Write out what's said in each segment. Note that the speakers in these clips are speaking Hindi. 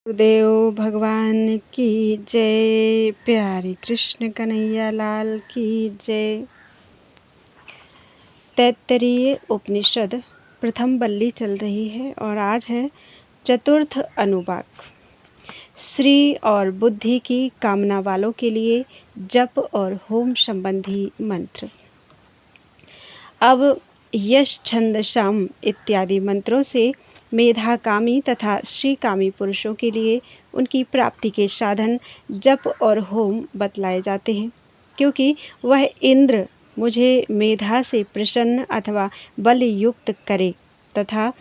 गुरुदेव भगवान की जय। प्यारे कृष्ण कन्हैया लाल की जय। तैत्तरीय उपनिषद प्रथम बल्ली चल रही है और आज है चतुर्थ अनुवाक। श्री और बुद्धि की कामना वालों के लिए जप और होम संबंधी मंत्र। अब यश छंद शाम इत्यादि मंत्रों से मेधाकामी तथा श्रीकामी पुरुषों के लिए उनकी प्राप्ति के साधन जप और होम बतलाए जाते हैं, क्योंकि वह इंद्र मुझे मेधा से प्रसन्न अथवा बल युक्त करे तथा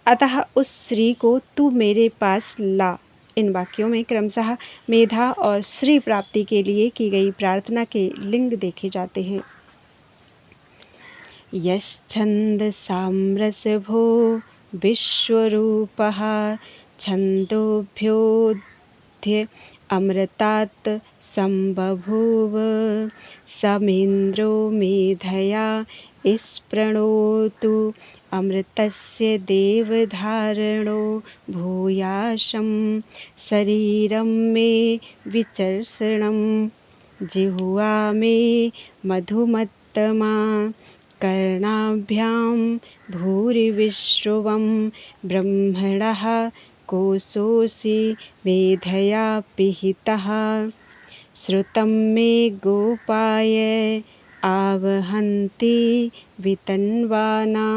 अतः उस श्री को तू मेरे पास ला। इन वाक्यों में क्रमशः मेधा और श्री प्राप्ति के लिए की गई प्रार्थना के लिंग देखे जाते हैं। यश्छंद साम्रसभो विश्वरूपः छन्दोभ्योऽध्य अमृतात् संबभूव समीन्द्रो मेधया स्पृणोतु अमृतस्य देवधारणो भूयाशं शरीरं मे विचर्षणं जिह्वा मे मधुमत्तमा कर्णाभ्यां भूरिविश्रुवं ब्रह्मणः कोशोऽसि मेधया पिहितः श्रुतं मे गोपाय आवहन्ति वितन्वाना।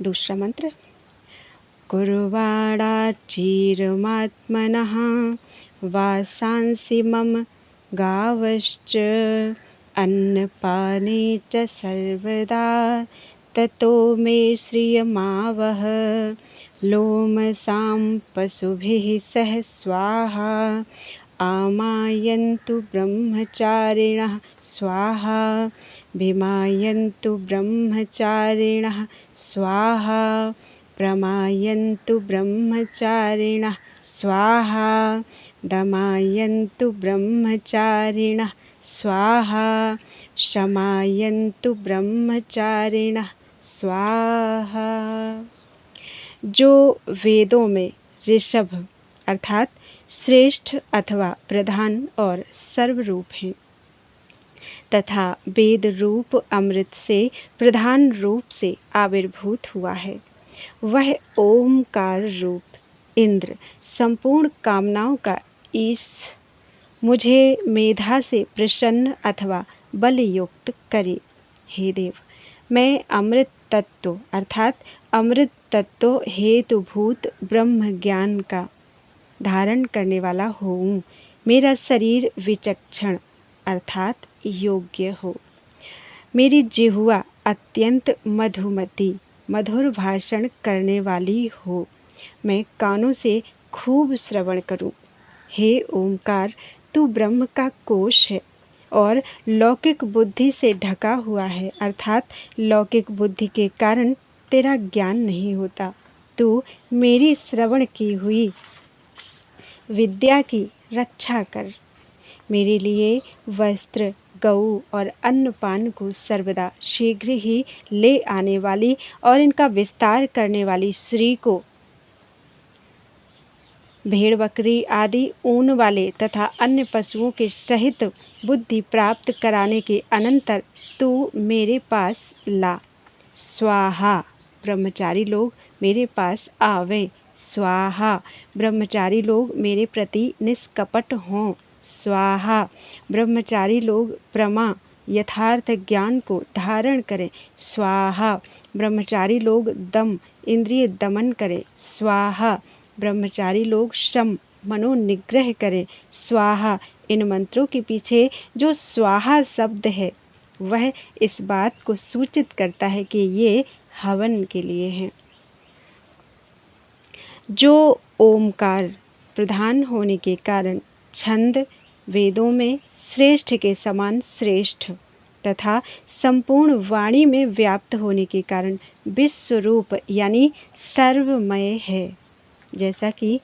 दूसरा मंत्र। कुर्वाणाच्चिरमात्मनः वासांसि मम गावश्च अन्नपाने च सर्वदा ततो मे श्रियमावह लोमसां पशुभिः सह स्वाहा आमायन्तु ब्रह्मचारिणः स्वाहा विमायन्तु ब्रह्मचारिणः स्वाहा प्रमायन्तु ब्रह्मचारिणः स्वाहा दमायन्तु ब्रह्मचारिणः स्वाहा शमायन्तु ब्रह्मचारिणः स्वाहा। जो वेदों में ऋषभ अर्थात श्रेष्ठ अथवा प्रधान और सर्वरूप हैं तथा वेद रूप अमृत से प्रधान रूप से आविर्भूत हुआ है, वह ओमकार रूप इंद्र संपूर्ण कामनाओं का ईश मुझे मेधा से प्रसन्न अथवा बल युक्त करे। हे देव, मैं अमृत तत्व अर्थात अमृत तत्व हेतुभूत ब्रह्म ज्ञान का धारण करने वाला हूँ। मेरा शरीर विचक्षण अर्थात योग्य हो, मेरी जिह्वा अत्यंत मधुमती मधुर भाषण करने वाली हो, मैं कानों से खूब श्रवण करूं। हे ओमकार, तू ब्रह्म का कोश है और लौकिक बुद्धि से ढका हुआ है, अर्थात लौकिक बुद्धि के कारण तेरा ज्ञान नहीं होता। तू मेरी श्रवण की हुई विद्या की रक्षा कर। मेरे लिए वस्त्र, गऊ और अन्नपान को सर्वदा शीघ्र ही ले आने वाली और इनका विस्तार करने वाली श्री को भेड़ बकरी आदि ऊन वाले तथा अन्य पशुओं के सहित बुद्धि प्राप्त कराने के अनंतर तू मेरे पास ला। स्वाहा, ब्रह्मचारी लोग मेरे पास आवे। स्वाहा, ब्रह्मचारी लोग मेरे प्रति निष्कपट हों। स्वाहा, ब्रह्मचारी लोग प्रमा यथार्थ ज्ञान को धारण करें। स्वाहा, ब्रह्मचारी लोग दम इंद्रिय दमन करें। स्वाहा, ब्रह्मचारी लोग शम मनोनिग्रह करें। स्वाहा, इन मंत्रों के पीछे जो स्वाहा शब्द है वह इस बात को सूचित करता है कि ये हवन के लिए हैं। जो ओमकार प्रधान होने के कारण छंद वेदों में श्रेष्ठ के समान श्रेष्ठ तथा संपूर्ण वाणी में व्याप्त होने के कारण विश्वरूप यानी सर्वमय है। जैसा कि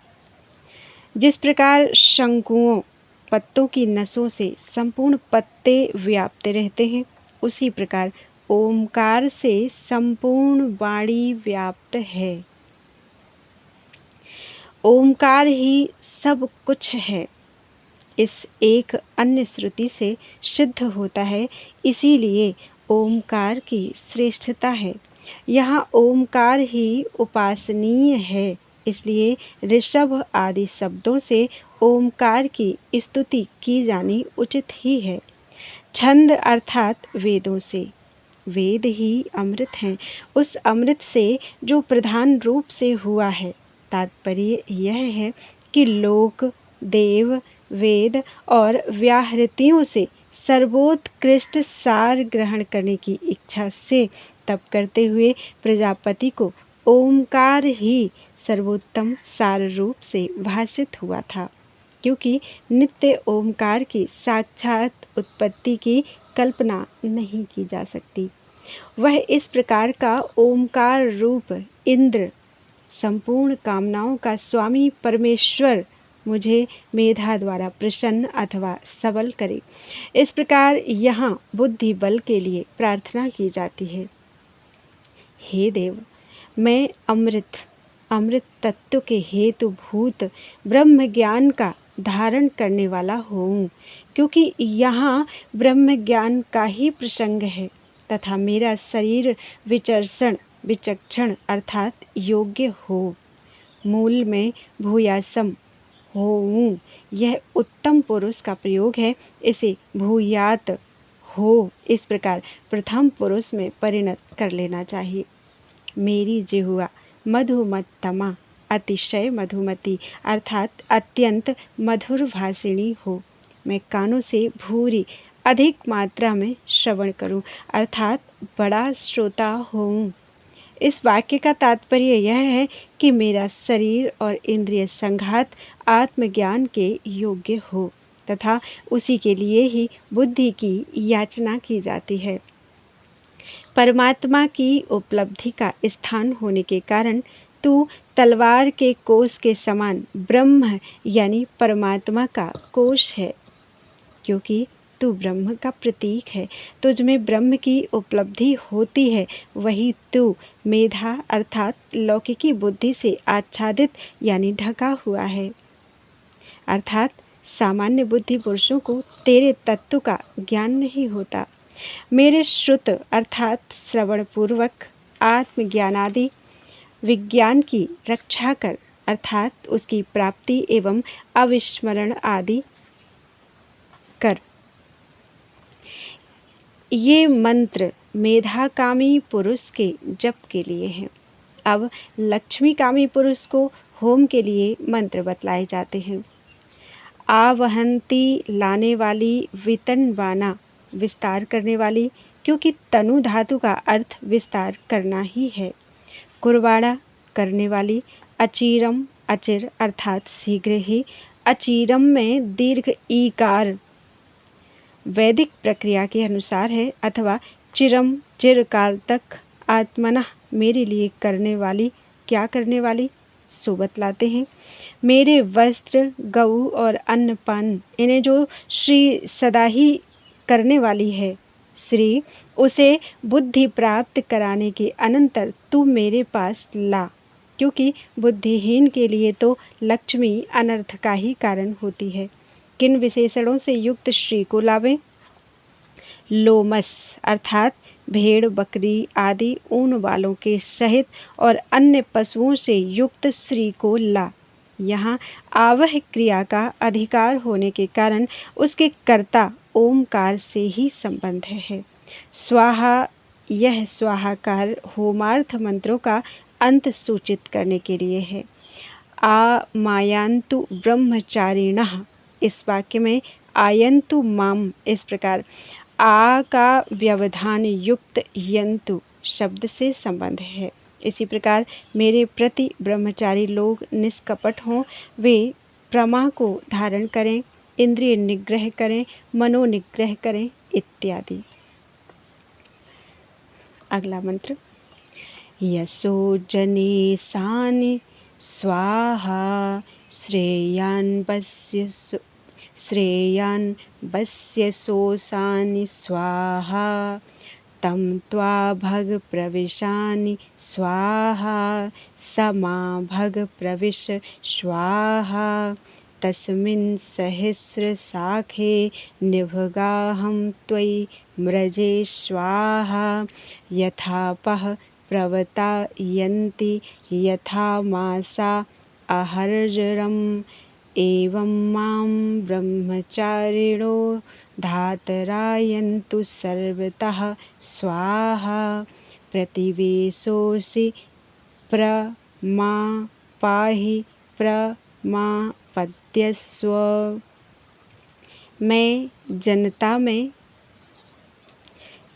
जिस प्रकार शंकुओं पत्तों की नसों से संपूर्ण पत्ते व्याप्त रहते हैं, उसी प्रकार ओमकार से संपूर्ण वाणी व्याप्त है। ओमकार ही सब कुछ है, इस एक अन्य श्रुति से सिद्ध होता है। इसीलिए ओमकार की श्रेष्ठता है। यहाँ ओमकार ही उपासनीय है, इसलिए ऋषभ आदि शब्दों से ओमकार की स्तुति की जानी उचित ही है। छंद अर्थात वेदों से। वेद ही अमृत हैं, उस अमृत से जो प्रधान रूप से हुआ है। तात्पर्य यह है कि लोक, देव, वेद और व्याहृतियों से सर्वोत्कृष्ट सार ग्रहण करने की इच्छा से तप करते हुए प्रजापति को ओमकार ही सर्वोत्तम सार रूप से भाषित हुआ था, क्योंकि नित्य ओमकार की साक्षात उत्पत्ति की कल्पना नहीं की जा सकती। वह इस प्रकार का ओमकार रूप इंद्र, संपूर्ण कामनाओं का स्वामी परमेश्वर, मुझे मेधा द्वारा प्रसन्न अथवा सबल करे। इस प्रकार यहाँ बुद्धि बल के लिए प्रार्थना की जाती है। हे देव, मैं अमृत तत्व के हेतु भूत ब्रह्म ज्ञान का धारण करने वाला हूँ, क्योंकि यहाँ ब्रह्म ज्ञान का ही प्रसंग है तथा मेरा शरीर विचक्षण अर्थात योग्य हो। मूल में भूयासम होऊं, यह उत्तम पुरुष का प्रयोग है। इसे भूयात हो इस प्रकार प्रथम पुरुष में परिणत कर लेना चाहिए। मेरी जिह्वा मधुमत्तमा, अतिशय मधुमती अर्थात अत्यंत मधुर भाषिणी हो। मैं कानों से भूरी अधिक मात्रा में श्रवण करूं अर्थात बड़ा श्रोता हूँ। इस वाक्य का तात्पर्य यह है कि मेरा शरीर और इंद्रिय संघात आत्मज्ञान के योग्य हो तथा उसी के लिए ही बुद्धि की याचना की जाती है। परमात्मा की उपलब्धि का स्थान होने के कारण तू तलवार के कोष के समान ब्रह्म यानी परमात्मा का कोष है। क्योंकि तू ब्रह्म का प्रतीक है, तुझ में ब्रह्म की उपलब्धि होती है, वही तू मेधा अर्थात लौकिकी बुद्धि से आच्छादित यानी ढका हुआ है। अर्थात सामान्य बुद्धि पुरुषों को तेरे तत्व का ज्ञान नहीं होता। मेरे श्रुत अर्थात श्रवण पूर्वक आत्मज्ञानादि विज्ञान की रक्षा कर अर्थात उसकी प्राप्ति एवं अविस्मरण आदि कर। ये मंत्र मेधाकामी पुरुष के जप के लिए हैं। अब लक्ष्मीकामी पुरुष को होम के लिए मंत्र बतलाए जाते हैं। आवहंती लाने वाली, वितनवाना विस्तार करने वाली, क्योंकि तनु धातु का अर्थ विस्तार करना ही है। कुरवाड़ा करने वाली, अचीरम अचिर अर्थात शीघ्र ही। अचीरम में दीर्घ ईकार वैदिक प्रक्रिया के अनुसार है अथवा चिरम चिरकाल तक। आत्मनः मेरे लिए करने वाली, क्या करने वाली सो बतलाते हैं। मेरे वस्त्र, गऊ और अन्नपान, इन्हें जो श्री सदा ही करने वाली है श्री, उसे बुद्धि प्राप्त कराने के अनंतर तू मेरे पास ला, क्योंकि बुद्धिहीन के लिए तो लक्ष्मी अनर्थ का ही कारण होती है। किन विशेषणों से युक्त श्री को लावें? लोमस अर्थात भेड़, बकरी आदि ऊन वालों के सहित और अन्य पशुओं से युक्त श्री को ला। यहाँ आवह क्रिया का अधिकार होने के कारण उसके कर्ता ओमकार से ही संबंध है। स्वाहा, यह स्वाहाकार होमार्थ मंत्रों का अंत सूचित करने के लिए है। आ मायांतु ब्रह्मचारिणः, इस वाक्य में आयंतु माम इस प्रकार आ का व्यवधान युक्त यंतु शब्द से संबंध है। इसी प्रकार मेरे प्रति ब्रह्मचारी लोग निष्कपट हों, वे प्रमा को धारण करें, इंद्रिय निग्रह करें, मनो निग्रह करें इत्यादि। अगला मंत्र, यशो जने सानि स्वाहा श्रेयान् वस्य सोसानि स्वाहा तं त्वा भग प्रविशानि स्वाहा समा भग प्रविश स्वाहा तस्मिन् सहस्रशाखे निभगाहं त्वयि मृजे स्वाहा यथापः प्रवतायन्ति यथा मासा अहर्जरम् एवं मां ब्रह्मचारिणो धातरायन्तु सर्वतः स्वाहा प्रतिवेशोऽसि प्रमा पाहि प्रमापद्यस्व। मैं जनता में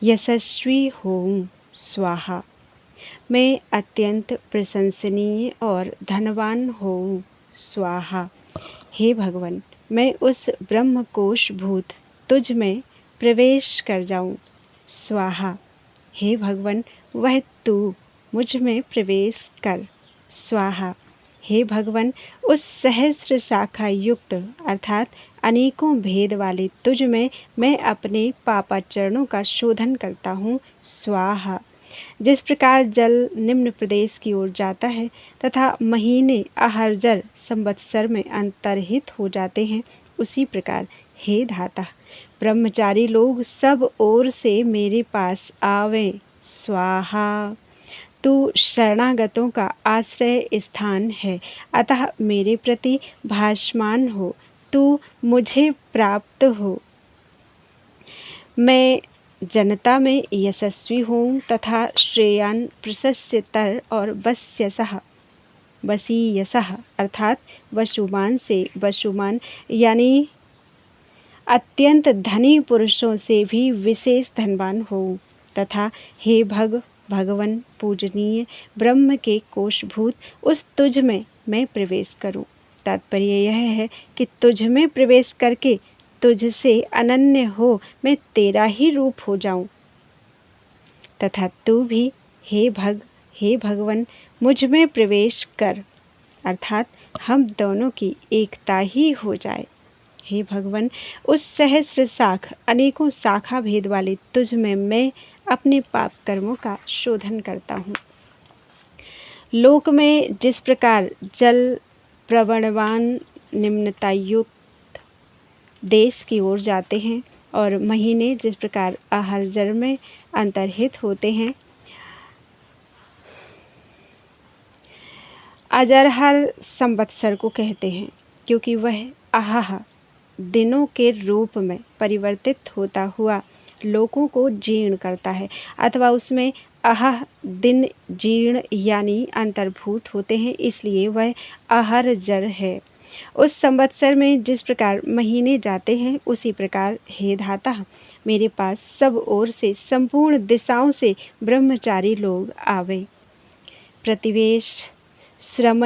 यशस्वी हूँ स्वाहा। मैं अत्यंत प्रशंसनीय और धनवान हूँ स्वाहा। हे भगवान, मैं उस ब्रह्मकोश भूत तुझ में प्रवेश कर जाऊं स्वाहा। हे भगवान, वह तू मुझ में प्रवेश कर स्वाहा। हे भगवान, उस सहस्र शाखा युक्त अर्थात अनेकों भेद वाले तुझ में मैं अपने पापाचरणों का शोधन करता हूँ स्वाहा। जिस प्रकार जल निम्न प्रदेश की ओर जाता है तथा महीने अहर्जर संवत्सर में अंतर्हित हो जाते हैं, उसी प्रकार हे धाता ब्रह्मचारी लोग सब ओर से मेरे पास आवें स्वाहा। तू शरणागतों का आश्रय स्थान है, अतः मेरे प्रति भासमान हो, तू मुझे प्राप्त हो। मैं जनता में यशस्वी हूँ तथा श्रेयान प्रशस्यतर और वसीयसः अर्थात वशुमान से वशुमान यानी अत्यंत धनी पुरुषों से भी विशेष धनवान हूँ तथा हे भगवन पूजनीय ब्रह्म के कोशभूत उस तुझ में मैं प्रवेश करूं। तात्पर्य यह है कि तुझ में प्रवेश करके तुझसे अनन्य हो मैं तेरा ही रूप हो जाऊं तथा तू भी हे भगवन मुझ में प्रवेश कर, अर्थात हम दोनों की एकता ही हो जाए। हे भगवन, उस सहस्र शाख अनेकों शाखा भेद वाले तुझ में मैं अपने पाप कर्मों का शोधन करता हूँ। लोक में जिस प्रकार जल प्रवणवान निम्नतायुक्त देश की ओर जाते हैं और महीने जिस प्रकार अहर्जर में अंतर्हित होते हैं, अजरहर संवत्सर को कहते हैं क्योंकि वह अहह दिनों के रूप में परिवर्तित होता हुआ लोकों को जीर्ण करता है, अथवा उसमें अहह दिन जीर्ण यानी अंतर्भूत होते हैं, इसलिए वह अहर्जर है। उस संवत्सर में जिस प्रकार महीने जाते हैं, उसी प्रकार हे धाता मेरे पास सब ओर से संपूर्ण दिशाओं से ब्रह्मचारी लोग आवे। प्रतिवेश श्रम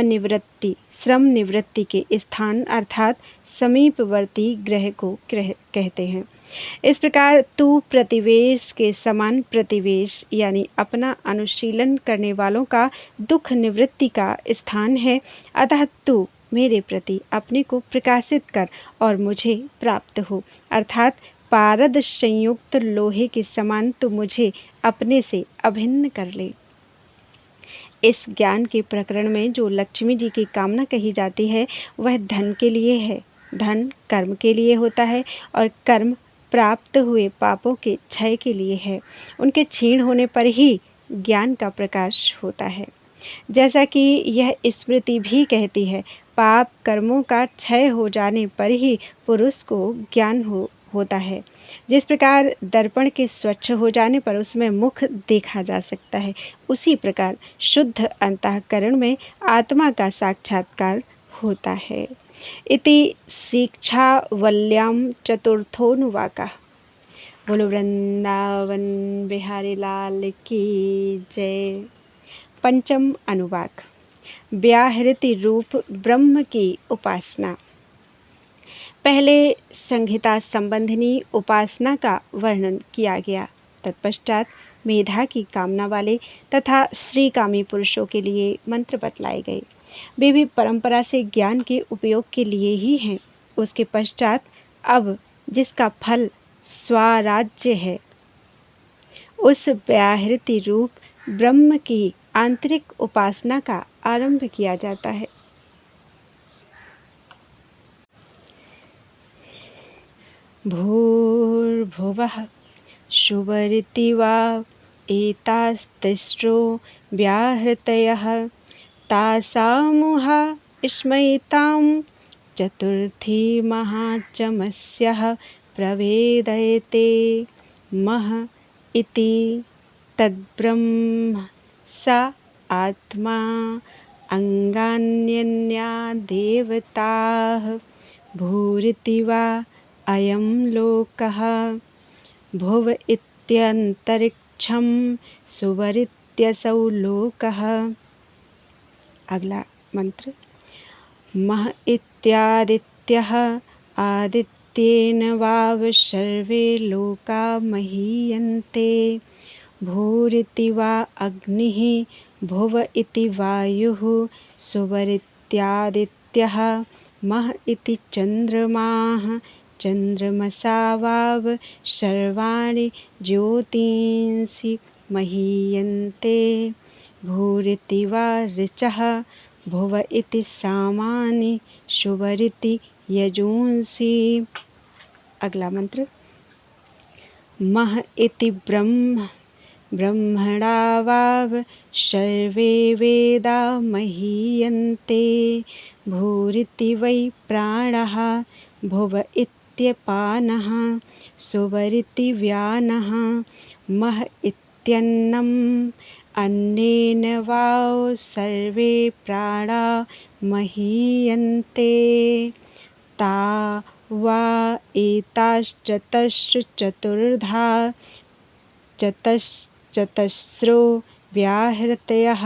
निवृत्ति के स्थान अर्थात समीपवर्ती ग्रह को कहते हैं। इस प्रकार तू प्रतिवेश के समान प्रतिवेश यानी अपना अनुशीलन करने वालों का दुख निवृत्ति का स्थान है, अतः तू मेरे प्रति अपने को प्रकाशित कर और मुझे प्राप्त हो, अर्थात पारद संयुक्त लोहे के समान तू मुझे अपने से अभिन्न कर ले। इस ज्ञान के प्रकरण में जो लक्ष्मी जी की कामना कही जाती है वह धन के लिए है। धन कर्म के लिए होता है और कर्म प्राप्त हुए पापों के क्षय के लिए है। उनके क्षीण होने पर ही ज्ञान का प्रकाश होता है। जैसा कि यह स्मृति भी कहती है, पाप कर्मों का क्षय हो जाने पर ही पुरुष को ज्ञान होता है। जिस प्रकार दर्पण के स्वच्छ हो जाने पर उसमें मुख देखा जा सकता है, उसी प्रकार शुद्ध अंतःकरण में आत्मा का साक्षात्कार होता है। इति शिक्षावल्यां चतुर्थोनुवाकः। बोलो वृंदावन बिहारी लाल की जय। पंचम अनुवाक। व्याहृति रूप ब्रह्म की उपासना। पहले संहिता संबंधिनी उपासना का वर्णन किया गया। तत्पश्चात मेधा की कामना वाले तथा श्रीकामी पुरुषों के लिए मंत्र बतलाए गए। वे भी परंपरा से ज्ञान के उपयोग के लिए ही हैं। उसके पश्चात अब जिसका फल स्वराज्य है, उस व्याहृति रूप ब्रह्म की आंतरिक उपासना का आरंभ किया जाता है। भूर्भुवः शुभरिति वा एतास्तिस्रो व्याहृतयः तासामुहा स्मैतां चतुर्थी महाचमस्यः प्रवेदयते मह इति तद्ब्रह्म सा आत्मा अंगान्यन्या देवताः भूरिति वा अयं लोकः भुव इत्यन्तरिक्षं सुवरित्यसौ लोकः। अगला मंत्र। मह इत्यादित्यः आदित्येन वाव सर्वे लोका महीयन्ते भूरिति वा अग्निः भुव इति वायुः सुवरित्यादित्यः मह इति चन्द्रमाः चन्द्रमसा वाव सर्वाणि ज्योतींसि महीयन्ते भूरिति वा ऋचः भुव इति सामानि शुभरिति यजूंसि। अगला मंत्र। मह इति ब्रह्म ब्रह्मणा वाव सर्वे वेदा महीयन्ते भूरिति वै प्राणः भुव इत्यपानः सुवरिति व्यानः मह इत्यन्नम् अन्नेन वाव सर्वे प्राणा महीयन्ते ता वा एताश्चतुर्धा चतस्रो व्याहृतयः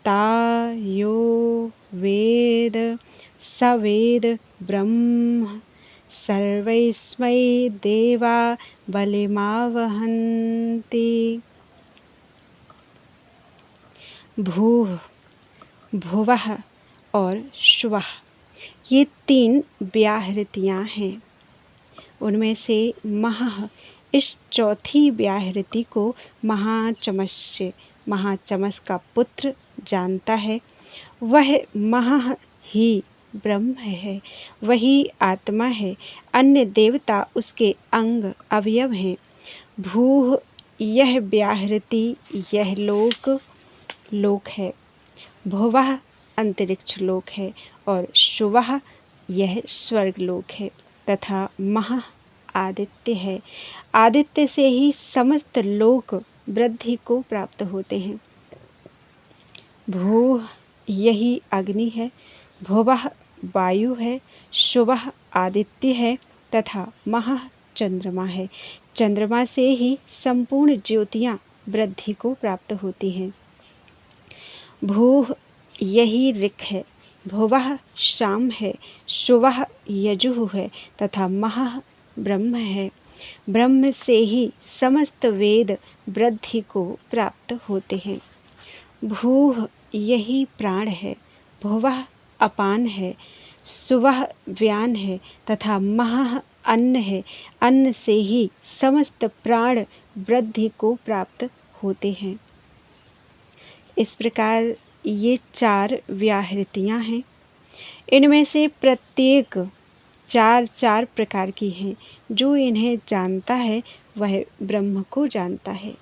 ता यो वेद स वेद ब्रह्म सर्वैस्मै देवा बलिमावहन्ति। भूः भुवः और श्वः ये 3 व्याहृतियाँ हैं। उनमें से महः इस चौथी व्याहृति को महाचमस्य महाचमस का पुत्र जानता है। वह महः ही ब्रह्म है, वही आत्मा है, अन्य देवता उसके अंग अवयव हैं। भूः यह व्याहृति यह लोक है, भुवः अंतरिक्ष लोक है और शुवः यह स्वर्ग लोक है तथा महः आदित्य है। आदित्य से ही समस्त लोक वृद्धि को प्राप्त होते हैं। भूः यही अग्नि है, भुवः वायु है, शुवः आदित्य है तथा महः चंद्रमा है। चंद्रमा से ही संपूर्ण ज्योतियां वृद्धि को प्राप्त होती हैं। भूः यही ऋक् है, भुवः शाम है, शुवः यजुः है तथा महः ब्रह्म है। ब्रह्म से ही समस्त वेद वृद्धि को प्राप्त होते हैं। भूः यही प्राण है, भुवः अपान है, सुवः व्यान है तथा महः अन्न है। अन्न से ही समस्त प्राण वृद्धि को प्राप्त होते हैं। इस प्रकार ये 4 व्याहृतियाँ हैं। इनमें से प्रत्येक 4 प्रकार की हैं। जो इन्हें जानता है वह ब्रह्म को जानता है।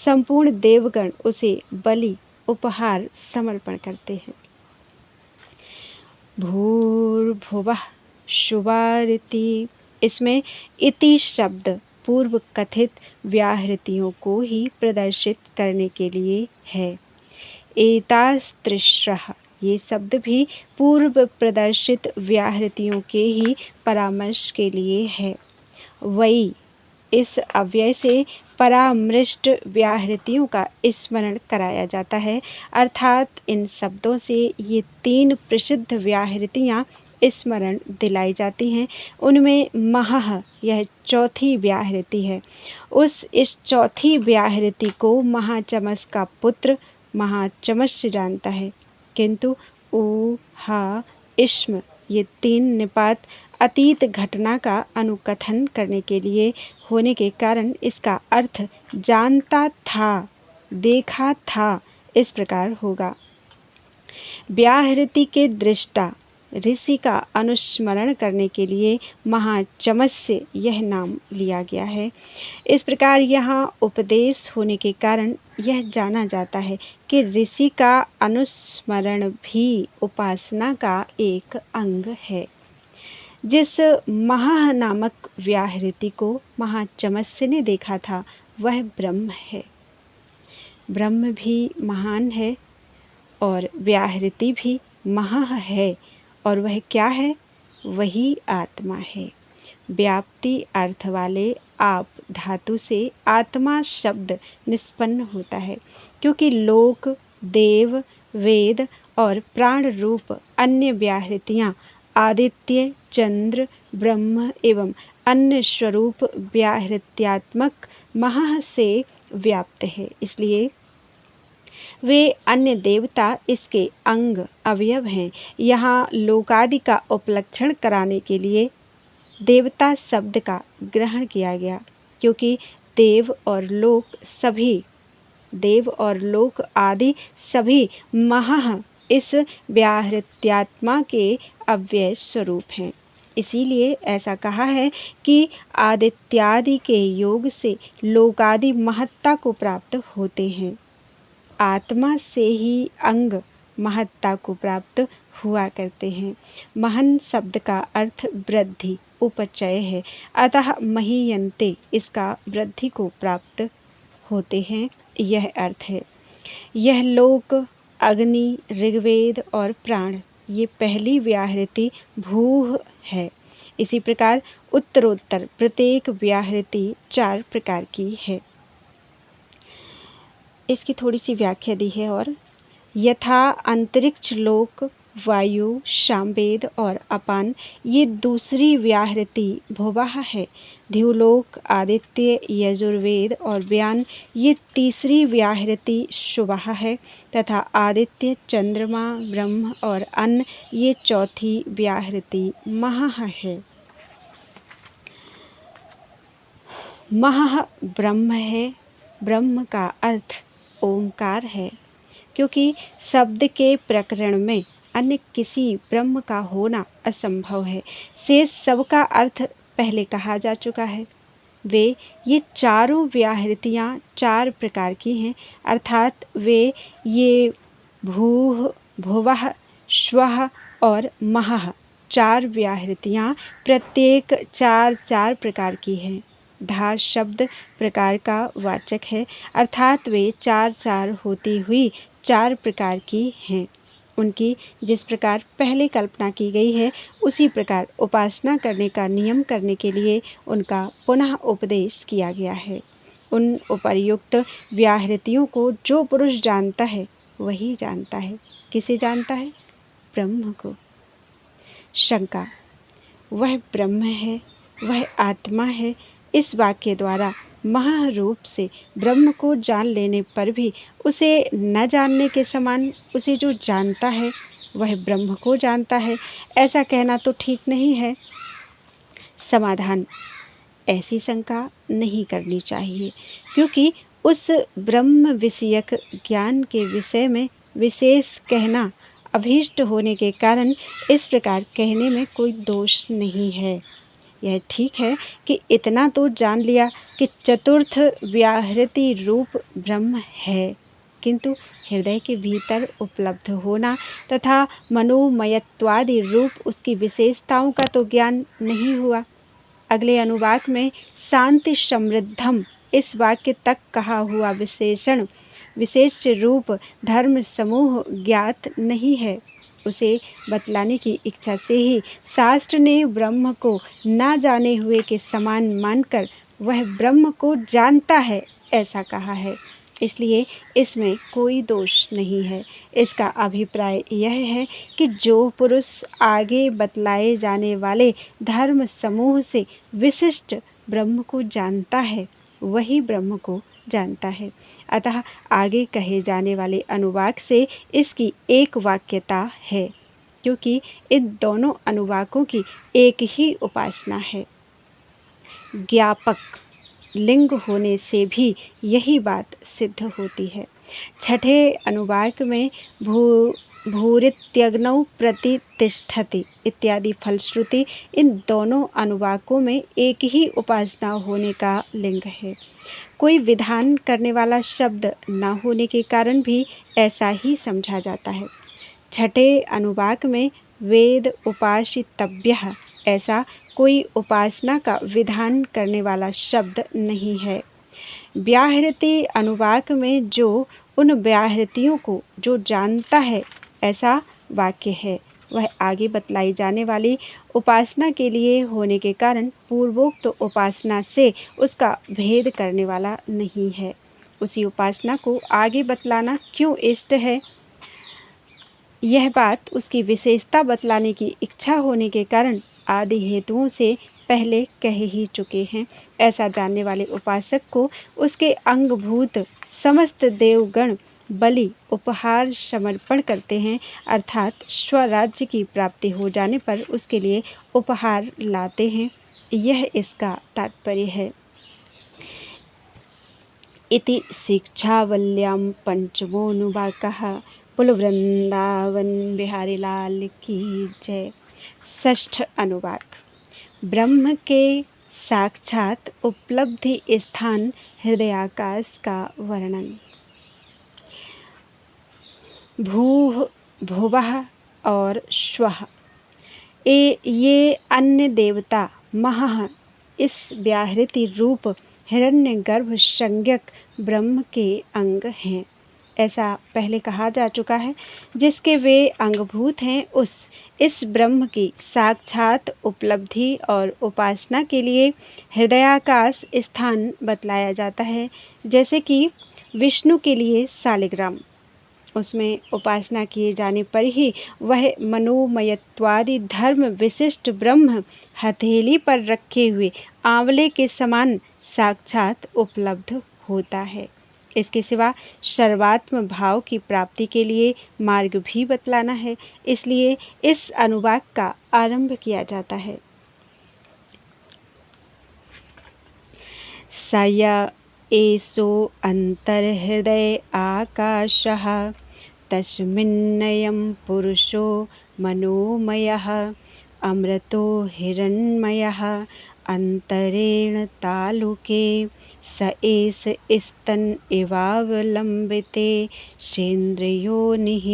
संपूर्ण देवगण उसे बलि उपहार समर्पण करते हैं। भूर्भुवः शुभारिति, इसमें इति शब्द पूर्व कथित व्याहृतियों को ही प्रदर्शित करने के लिए है। एतास्त्रिस्रः ये शब्द भी पूर्व प्रदर्शित व्याहृतियों के ही परामर्श के लिए है। वही इस अव्यय से परामृष्ट व्याहृतियों का स्मरण कराया जाता है, अर्थात इन शब्दों से ये 3 प्रसिद्ध व्याहृतियाँ स्मरण दिलाई जाती हैं। उनमें महः यह चौथी व्याहृति है। इस चौथी व्याहृति को महाचमस का पुत्र महाचमस्य जानता है, किंतु ऊ हा इस्म ये 3 निपात अतीत घटना का अनुकथन करने के लिए होने के कारण इसका अर्थ जानता था, देखा था इस प्रकार होगा। व्याहृति के दृष्टा ऋषि का अनुस्मरण करने के लिए महाचमस्य यह नाम लिया गया है। इस प्रकार यहाँ उपदेश होने के कारण यह जाना जाता है कि ऋषि का अनुस्मरण भी उपासना का एक अंग है। जिस महाह नामक व्याहृति को महाचमस्य ने देखा था वह ब्रह्म है। ब्रह्म भी महान है और व्याहृति भी महाह है, और वह क्या है? वही आत्मा है। व्याप्ति अर्थ वाले आप धातु से आत्मा शब्द निष्पन्न होता है, क्योंकि लोक, देव, वेद और प्राण रूप अन्य व्याहृतियाँ आदित्य, चंद्र, ब्रह्म एवं अन्य स्वरूप व्याहृत्यात्मक महाह से व्याप्त है। इसलिए वे अन्य देवता इसके अंग अवयव हैं। यहाँ लोकादि का उपलक्षण कराने के लिए देवता शब्द का ग्रहण किया गया, क्योंकि देव और लोक आदि सभी महाह इस व्याहृत्यात्मा के अव्यय स्वरूप हैं। इसीलिए ऐसा कहा है कि आदित्यादि के योग से लोकादि महत्ता को प्राप्त होते हैं। आत्मा से ही अंग महत्ता को प्राप्त हुआ करते हैं। महन शब्द का अर्थ वृद्धि, उपचय है, अतः महीयन्ते इसका वृद्धि को प्राप्त होते हैं, यह अर्थ है। यह लोक, अग्नि, ऋग्वेद और प्राण ये पहली व्याहृति भूह है। इसी प्रकार उत्तरोत्तर प्रत्येक व्याहृति 4 प्रकार की है। इसकी थोड़ी सी व्याख्या दी है। और यथा अंतरिक्ष लोक, वायु, सामवेद और अपान ये दूसरी व्याहृति भुवाह है। ध्युलोक, आदित्य, यजुर्वेद और व्यान ये तीसरी व्याहृति शुवाह है, तथा आदित्य, चंद्रमा, ब्रह्म और अन्न ये चौथी व्याहृति महाह है। महाह ब्रह्म है। ब्रह्म का अर्थ ओंकार है, क्योंकि शब्द के प्रकरण में अन्य किसी ब्रह्म का होना असंभव है। शेष सबका अर्थ पहले कहा जा चुका है। ये चारों व्याहृतियाँ 4 प्रकार की हैं, अर्थात वे ये भूह, भुवः, स्वः और महः 4 व्याहृतियाँ प्रत्येक 4 प्रकार की हैं। धा शब्द प्रकार का वाचक है, अर्थात वे 4 होती हुई 4 प्रकार की हैं। उनकी जिस प्रकार पहले कल्पना की गई है, उसी प्रकार उपासना करने का नियम करने के लिए उनका पुनः उपदेश किया गया है। उन उपर्युक्त व्याहृतियों को जो पुरुष जानता है वही जानता है। किसे जानता है? ब्रह्म को। शंका: वह ब्रह्म है, वह आत्मा है। इस वाक्य द्वारा महारूप से ब्रह्म को जान लेने पर भी उसे न जानने के समान उसे जो जानता है वह ब्रह्म को जानता है, ऐसा कहना तो ठीक नहीं है। समाधान: ऐसी शंका नहीं करनी चाहिए, क्योंकि उस ब्रह्म विषयक ज्ञान के विषय में विशेष कहना अभीष्ट होने के कारण इस प्रकार कहने में कोई दोष नहीं है। यह ठीक है कि इतना तो जान लिया कि चतुर्थ व्याहृति रूप ब्रह्म है, किंतु हृदय के भीतर उपलब्ध होना तथा मनोमयत्वादि रूप उसकी विशेषताओं का तो ज्ञान नहीं हुआ। अगले अनुवाक में शांति समृद्धम इस वाक्य तक कहा हुआ विशेष रूप धर्म समूह ज्ञात नहीं है। उसे बतलाने की इच्छा से ही शास्त्र ने ब्रह्म को ना जाने हुए के समान मानकर वह ब्रह्म को जानता है ऐसा कहा है। इसलिए इसमें कोई दोष नहीं है। इसका अभिप्राय यह है कि जो पुरुष आगे बतलाए जाने वाले धर्म समूह से विशिष्ट ब्रह्म को जानता है वही ब्रह्म को जानता है। अतः आगे कहे जाने वाले अनुवाक से इसकी एक वाक्यता है, क्योंकि इन दोनों अनुवाकों की एक ही उपासना है। ज्ञापक लिंग होने से भी यही बात सिद्ध होती है। छठे अनुवाक में भू भूरित्यग्नौ प्रतितिष्ठति इत्यादि फलश्रुति इन दोनों अनुवाकों में एक ही उपासना होने का लिंग है। कोई विधान करने वाला शब्द न होने के कारण भी ऐसा ही समझा जाता है। छठे अनुवाक में वेद उपासितव्यः ऐसा कोई उपासना का विधान करने वाला शब्द नहीं है। व्याहृति अनुवाक में जो उन व्याहृतियों को जो जानता है ऐसा वाक्य है, वह आगे बतलाई जाने वाली उपासना के लिए होने के कारण पूर्वोक्त तो उपासना से उसका भेद करने वाला नहीं है। उसी उपासना को आगे बतलाना क्यों इष्ट है, यह बात उसकी विशेषता बतलाने की इच्छा होने के कारण आदि हेतुओं से पहले कह ही चुके हैं। ऐसा जानने वाले उपासक को उसके अंगभूत समस्त देवगण बलि उपहार समर्पण करते हैं, अर्थात स्वराज्य की प्राप्ति हो जाने पर उसके लिए उपहार लाते हैं। यह इसका तात्पर्य है। इति शिक्षावल्यां पंचमोऽनुवाकः। बोलो वृंदावन बिहारी लाल की जय। षष्ठ अनुवाक। ब्रह्म के साक्षात उपलब्धि स्थान हृदयाकाश का वर्णन। भूः भुवः और स्वः ये अन्य देवता महः इस व्याहृति रूप हिरण्यगर्भ संज्ञक ब्रह्म के अंग हैं। ऐसा पहले कहा जा चुका है। जिसके वे अंगभूत हैं इस ब्रह्म की साक्षात उपलब्धि और उपासना के लिए हृदयाकाश स्थान बतलाया जाता है। जैसे कि विष्णु के लिए शालिग्राम, उसमें उपासना किए जाने पर ही वह मनोमयत्वादि धर्म विशिष्ट ब्रह्म हथेली पर रखे हुए आंवले के समान साक्षात उपलब्ध होता है। इसके सिवा सर्वात्म भाव की प्राप्ति के लिए मार्ग भी बतलाना है, इसलिए इस अनुवाक का आरंभ किया जाता है। स एषो अंतर्हृदय आकाशः तस्मिन्नयं पुरुषो मनोमयः अमृतो हिरण्मयः अंतरेण तालुके स एष स्तन इवावलंबिते सेन्द्रियोनिः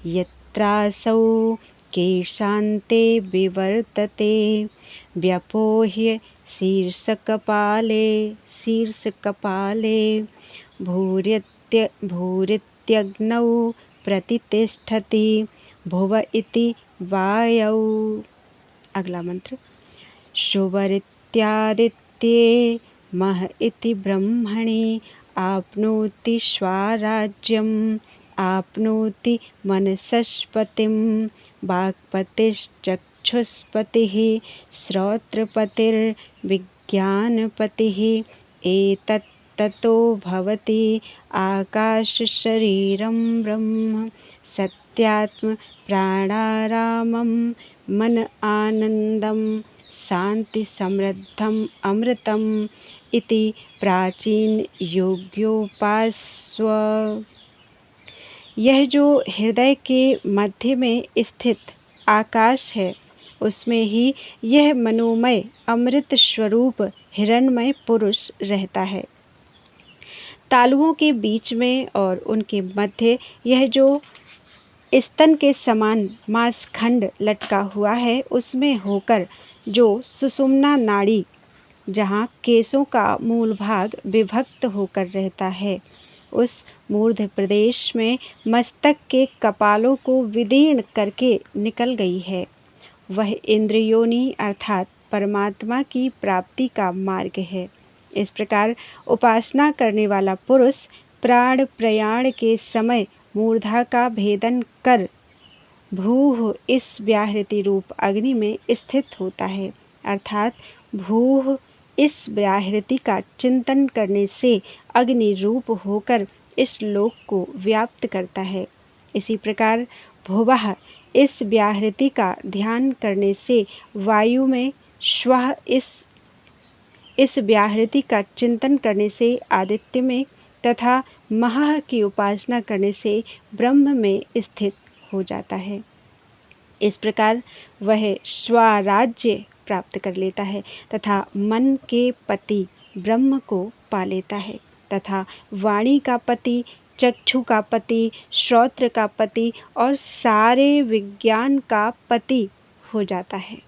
यत्रासौ केशान्ते विवर्तते व्यपोह्य शीर्षकपाले भूरित्यग्नौ प्रतितिष्ठति भुव इति वायौ। अगला मंत्र। शुभरित्यादित्ये मह इति ब्रह्मणि आप्नोति स्वाराज्यम् आप्नोति मनसस्पतिं वाक्पतिश्चक्षुष्पतिः श्रोत्रपतिर्विज्ञानपतिः एतत् ततो भवति आकाशशरीरं ब्रह्म सत्यात्म प्राणारामं मन आनंदम शांति समृद्धम अमृतम इति प्राचीन योग्योपास्व। यह जो हृदय के मध्य में स्थित आकाश है, उसमें ही यह मनोमय अमृत स्वरूप हिरण्मय पुरुष रहता है। तालुओं के बीच में और उनके मध्य यह जो स्तन के समान मांसखंड लटका हुआ है, उसमें होकर जो सुषुम्ना नाड़ी, जहाँ केशों का मूल भाग विभक्त होकर रहता है, उस मूर्ध प्रदेश में मस्तक के कपालों को विदीर्ण करके निकल गई है। वह इंद्रियोनि अर्थात परमात्मा की प्राप्ति का मार्ग है। इस प्रकार उपासना करने वाला पुरुष प्राण प्रयाण के समय मूर्धा का भेदन कर भूः इस व्याहृति रूप अग्नि में स्थित होता है, अर्थात भूः इस व्याहृति का चिंतन करने से अग्नि रूप होकर इस लोक को व्याप्त करता है। इसी प्रकार भुवः इस व्याहृति का ध्यान करने से वायु में, स्वः इस व्याहृति का चिंतन करने से आदित्य में तथा महः की उपासना करने से ब्रह्म में स्थित हो जाता है। इस प्रकार वह स्वराज्य प्राप्त कर लेता है तथा मन के पति ब्रह्म को पा लेता है तथा वाणी का पति, चक्षु का पति, श्रोत्र का पति और सारे विज्ञान का पति हो जाता है।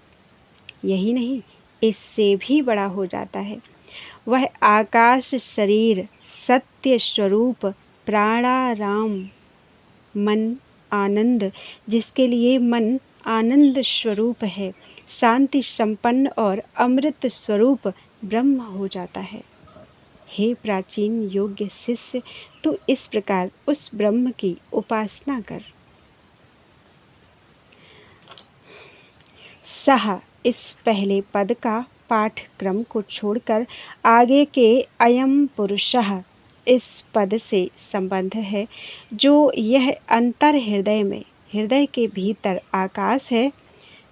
यही नहीं, इससे भी बड़ा हो जाता है। वह आकाश शरीर, सत्य स्वरूप, प्राणाराम, मन आनंद, जिसके लिए मन आनंद स्वरूप है, शांति संपन्न और अमृत स्वरूप ब्रह्म हो जाता है। हे प्राचीन योग्य शिष्य, तू इस प्रकार उस ब्रह्म की उपासना कर। सह इस पहले पद का पाठक्रम को छोड़कर आगे के अयम पुरुषः इस पद से संबंध है, जो यह अंतर हृदय में, हृदय के भीतर आकाश है।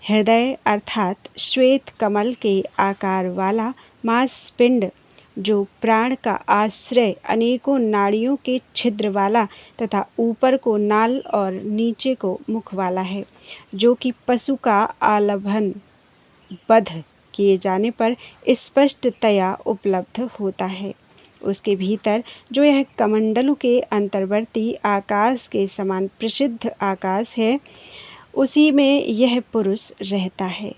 हृदय अर्थात श्वेत कमल के आकार वाला मांसपिंड, जो प्राण का आश्रय अनेकों नाड़ियों के छिद्र वाला तथा ऊपर को नाल और नीचे को मुख वाला है, जो कि पशु का आलभन बध किए जाने पर स्पष्टतया उपलब्ध होता है। उसके भीतर जो यह कमंडलों के अंतर्वर्ती आकाश के समान प्रसिद्ध आकाश है, उसी में यह पुरुष रहता है,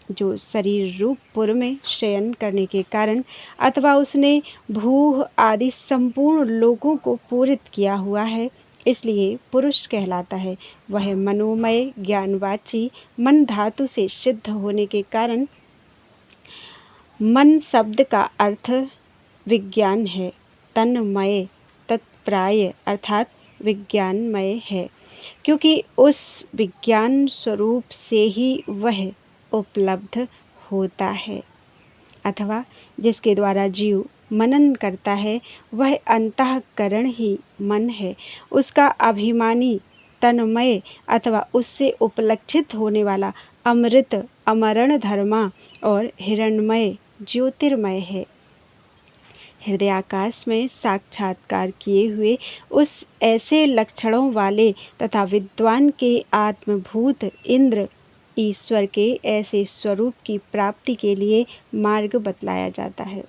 जो शरीर रूप पुर में शयन करने के कारण अथवा उसने भूह आदि संपूर्ण लोगों को पूरित किया हुआ है, इसलिए पुरुष कहलाता है। वह मनोमय ज्ञानवाची मन धातु से सिद्ध होने के कारण मन शब्द का अर्थ विज्ञान है। तन्मय तत्प्राय अर्थात विज्ञानमय है, क्योंकि उस विज्ञान स्वरूप से ही वह उपलब्ध होता है, अथवा जिसके द्वारा जीव मनन करता है, वह अंतःकरण ही मन है। उसका अभिमानी तन्मय अथवा उससे उपलक्षित होने वाला अमृत अमरण धर्मा और हिरण्मय ज्योतिर्मय है। हृदयाकाश में साक्षात्कार किए हुए उस ऐसे लक्षणों वाले तथा विद्वान के आत्मभूत इंद्र ईश्वर के ऐसे स्वरूप की प्राप्ति के लिए मार्ग बतलाया जाता है।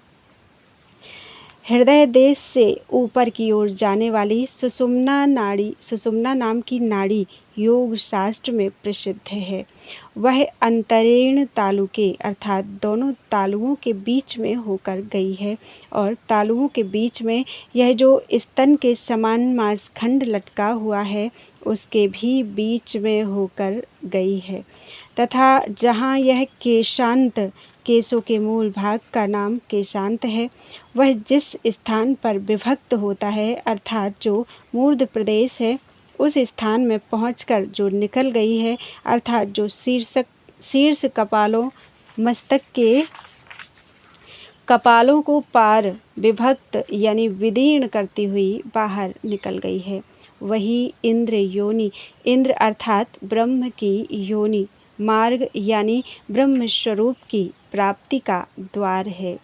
हृदय देश से ऊपर की ओर जाने वाली सुषुम्ना नाड़ी, सुषुम्ना नाम की नाड़ी योग शास्त्र में प्रसिद्ध है। वह अंतरेण तालुके अर्थात दोनों तालुओं के बीच में होकर गई है और तालुओं के बीच में यह जो स्तन के समान मांसखंड लटका हुआ है, उसके भी बीच में होकर गई है तथा जहाँ यह केशांत, केशों के मूल भाग का नाम केशांत है, वह जिस स्थान पर विभक्त होता है अर्थात जो मूर्ध प्रदेश है, उस स्थान में पहुंचकर जो निकल गई है अर्थात जो शीर्ष कपालों मस्तक के कपालों को पार विभक्त यानी विदीर्ण करती हुई बाहर निकल गई है, वही इंद्र योनि, इंद्र अर्थात ब्रह्म की योनि, मार्ग यानी ब्रह्म स्वरूप की प्राप्ति का द्वार है।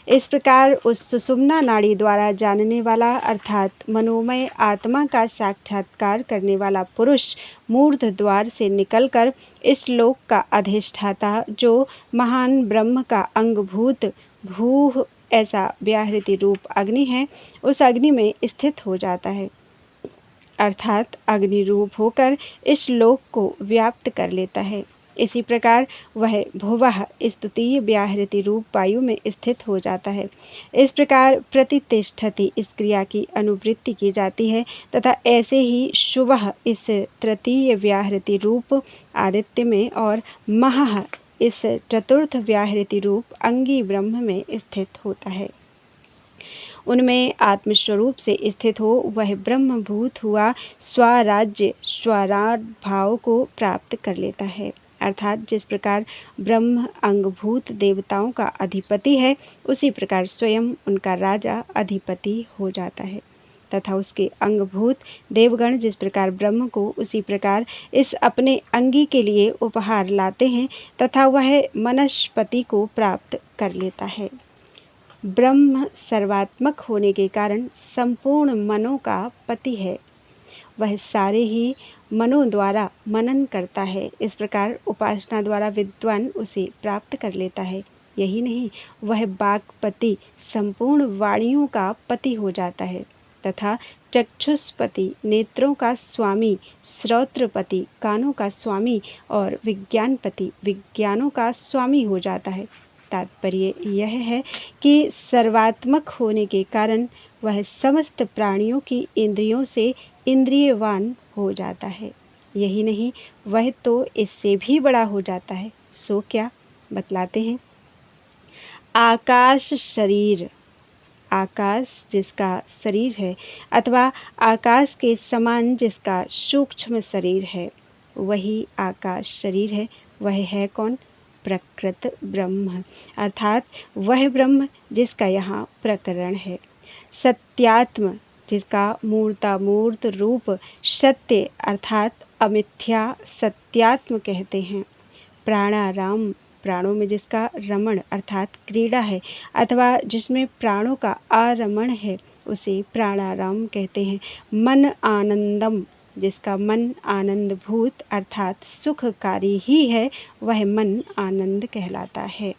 इस प्रकार उस सुषुम्ना नाड़ी द्वारा जानने वाला अर्थात मनोमय आत्मा का साक्षात्कार करने वाला पुरुष मूर्ध द्वार से निकलकर इस लोक का अधिष्ठाता, जो महान ब्रह्म का अंगभूत भूह ऐसा व्याहृति रूप अग्नि है, उस अग्नि में स्थित हो जाता है, अर्थात अग्नि रूप होकर इस लोक को व्याप्त कर लेता है। इसी प्रकार वह भुवः स्तुतीय व्याहृति रूप वायु में स्थित हो जाता है। इस प्रकार प्रतितिष्ठति इस क्रिया की अनुवृत्ति की जाती है तथा ऐसे ही शुभः इस तृतीय व्याहृति रूप आदित्य में और महः इस चतुर्थ व्याहृति रूप अंगी ब्रह्म में स्थित होता है। उनमें आत्मस्वरूप से स्थित हो वह ब्रह्मभूत हुआ स्वराज्य स्वराट भाव को प्राप्त कर लेता है, अर्थात जिस प्रकार ब्रह्म अंगभूत देवताओं का अधिपति है, उसी प्रकार स्वयं उनका राजा अधिपति हो जाता है तथा उसके अंगभूत देवगण जिस प्रकार ब्रह्म को उसी प्रकार इस अपने अंगी के लिए उपहार लाते हैं तथा वह मनस्पति को प्राप्त कर लेता है। ब्रह्म सर्वात्मक होने के कारण संपूर्ण मनों का पति है। वह सारे ही मनो द्वारा मनन करता है। इस प्रकार उपासना द्वारा विद्वान उसे प्राप्त कर लेता है। यही नहीं, वह वाक्पति संपूर्ण वाणियों का पति हो जाता है तथा चक्षुष्पति नेत्रों का स्वामी, श्रोत्रपति कानों का स्वामी और विज्ञानपति विज्ञानों का स्वामी हो जाता है। तात्पर्य यह है कि सर्वात्मक होने के कारण वह समस्त प्राणियों की इंद्रियों से इंद्रियवान हो जाता है। यही नहीं, वह तो इससे भी बड़ा हो जाता है। सो क्या? बतलाते हैं। आकाश शरीर, आकाश जिसका शरीर है अथवा आकाश के समान जिसका सूक्ष्म शरीर है, वही आकाश शरीर है। वह है कौन? प्रकृत ब्रह्म, अर्थात वह ब्रह्म जिसका यहाँ प्रकरण है। सत्यात्म, जिसका मूर्तामूर्त रूप सत्य अर्थात अमिथ्या सत्यात्म कहते हैं। प्राणाराम, प्राणों में जिसका रमण अर्थात क्रीड़ा है अथवा जिसमें प्राणों का आरमण है, उसे प्राणाराम कहते हैं। मन आनंदम, जिसका मन आनंदभूत अर्थात सुखकारी ही है, वह मन आनंद कहलाता है।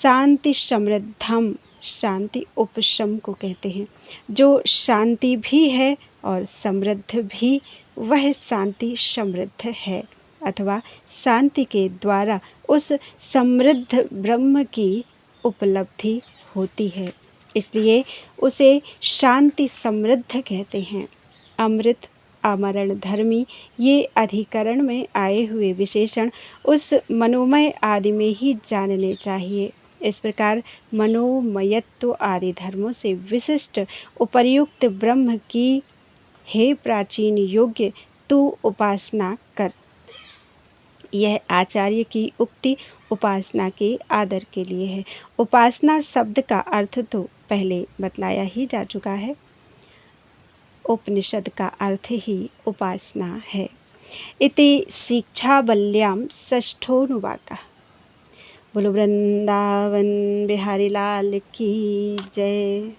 शांति समृद्धम, शांति उपशम को कहते हैं। जो शांति भी है और समृद्ध भी, वह शांति समृद्ध है अथवा शांति के द्वारा उस समृद्ध ब्रह्म की उपलब्धि होती है, इसलिए उसे शांति समृद्ध कहते हैं। अमृत, आमरण धर्मी, ये अधिकरण में आए हुए विशेषण उस मनोमय आदि में ही जानने चाहिए। इस प्रकार मनोमयत्व आदि धर्मों से विशिष्ट उपर्युक्त ब्रह्म की हे प्राचीन योग्य तू उपासना कर। यह आचार्य की उक्ति उपासना के आदर के लिए है। उपासना शब्द का अर्थ तो पहले बतलाया ही जा चुका है। उपनिषद का अर्थ ही उपासना है। इति शिक्षाबल्याम षष्ठोनुवाकः। बोलो वृंदावन बिहारी लाल की जय।